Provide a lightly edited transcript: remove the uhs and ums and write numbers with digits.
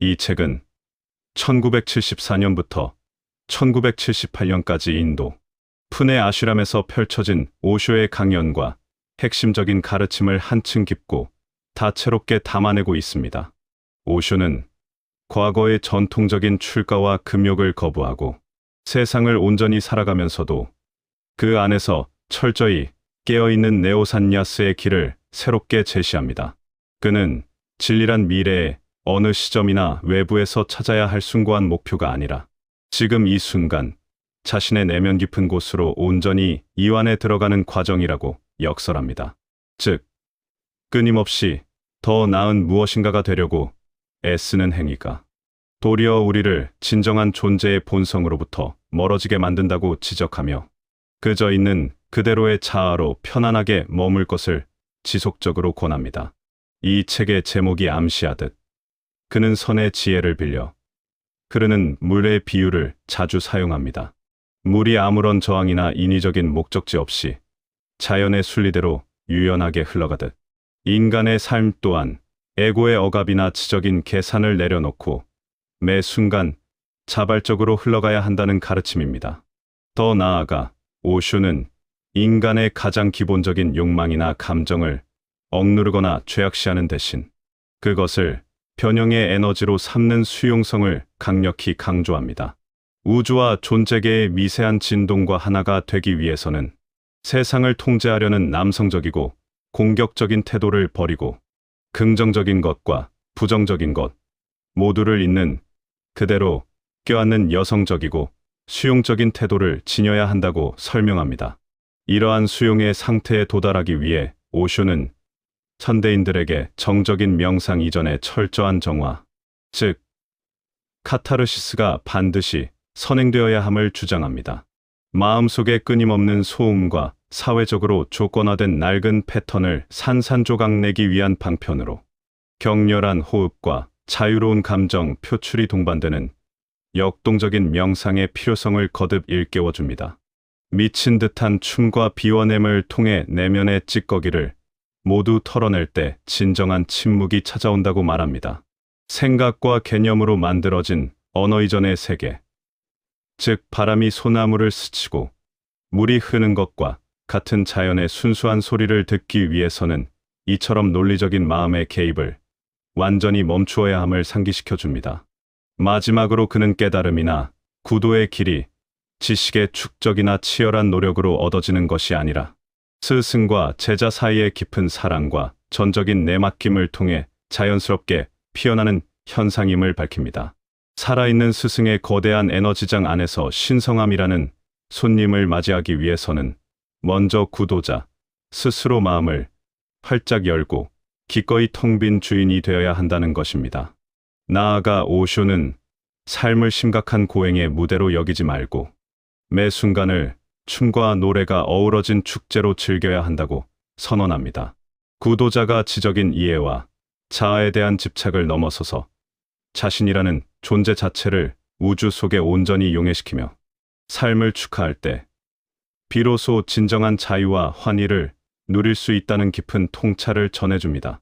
이 책은 1974년부터 1978년까지 인도 푸네 아슈람에서 펼쳐진 오쇼의 강연과 핵심적인 가르침을 한층 깊고 다채롭게 담아내고 있습니다. 오쇼는 과거의 전통적인 출가와 금욕을 거부하고 세상을 온전히 살아가면서도 그 안에서 철저히 깨어있는 네오산야스의 길을 새롭게 제시합니다. 그는 진리란 미래에 어느 시점이나 외부에서 찾아야 할 숭고한 목표가 아니라 지금 이 순간 자신의 내면 깊은 곳으로 온전히 이완해 들어가는 과정이라고 역설합니다. 즉, 끊임없이 더 나은 무엇인가가 되려고 애쓰는 행위가 도리어 우리를 진정한 존재의 본성으로부터 멀어지게 만든다고 지적하며 그저 있는 그대로의 자아로 편안하게 머물 것을 지속적으로 권합니다. 이 책의 제목이 암시하듯 그는 선의 지혜를 빌려 흐르는 물의 비유를 자주 사용합니다. 물이 아무런 저항이나 인위적인 목적지 없이 자연의 순리대로 유연하게 흘러가듯 인간의 삶 또한 에고의 억압이나 지적인 계산을 내려놓고 매 순간 자발적으로 흘러가야 한다는 가르침입니다. 더 나아가 오쇼는 인간의 가장 기본적인 욕망이나 감정을 억누르거나 죄악시하는 대신 그것을 변형의 에너지로 삼는 수용성을 강력히 강조합니다. 우주와 존재계의 미세한 진동과 하나가 되기 위해서는 세상을 통제하려는 남성적이고 공격적인 태도를 버리고 긍정적인 것과 부정적인 것 모두를 있는 그대로 껴안는 여성적이고 수용적인 태도를 지녀야 한다고 설명합니다. 이러한 수용의 상태에 도달하기 위해 오쇼는 현대인들에게 정적인 명상 이전의 철저한 정화, 즉 카타르시스가 반드시 선행되어야 함을 주장합니다. 마음속의 끊임없는 소음과 사회적으로 조건화된 낡은 패턴을 산산조각 내기 위한 방편으로 격렬한 호흡과 자유로운 감정 표출이 동반되는 역동적인 명상의 필요성을 거듭 일깨워줍니다. 미친 듯한 춤과 비워냄을 통해 내면의 찌꺼기를 모두 털어낼 때 진정한 침묵이 찾아온다고 말합니다. 생각과 개념으로 만들어진 언어 이전의 세계, 즉 바람이 소나무를 스치고 물이 흐는 것과 같은 자연의 순수한 소리를 듣기 위해서는 이처럼 논리적인 마음의 개입을 완전히 멈추어야 함을 상기시켜 줍니다. 마지막으로 그는 깨달음이나 구도의 길이 지식의 축적이나 치열한 노력으로 얻어지는 것이 아니라 스승과 제자 사이의 깊은 사랑과 전적인 내맡김을 통해 자연스럽게 피어나는 현상임을 밝힙니다. 살아있는 스승의 거대한 에너지장 안에서 신성함이라는 손님을 맞이하기 위해서는 먼저 구도자 스스로 마음을 활짝 열고 기꺼이 텅 빈 주인이 되어야 한다는 것입니다. 나아가 오쇼는 삶을 심각한 고행의 무대로 여기지 말고 매 순간을 춤과 노래가 어우러진 축제로 즐겨야 한다고 선언합니다. 구도자가 지적인 이해와 자아에 대한 집착을 넘어서서 자신이라는 존재 자체를 우주 속에 온전히 용해시키며 삶을 축하할 때 비로소 진정한 자유와 환희를 누릴 수 있다는 깊은 통찰을 전해줍니다.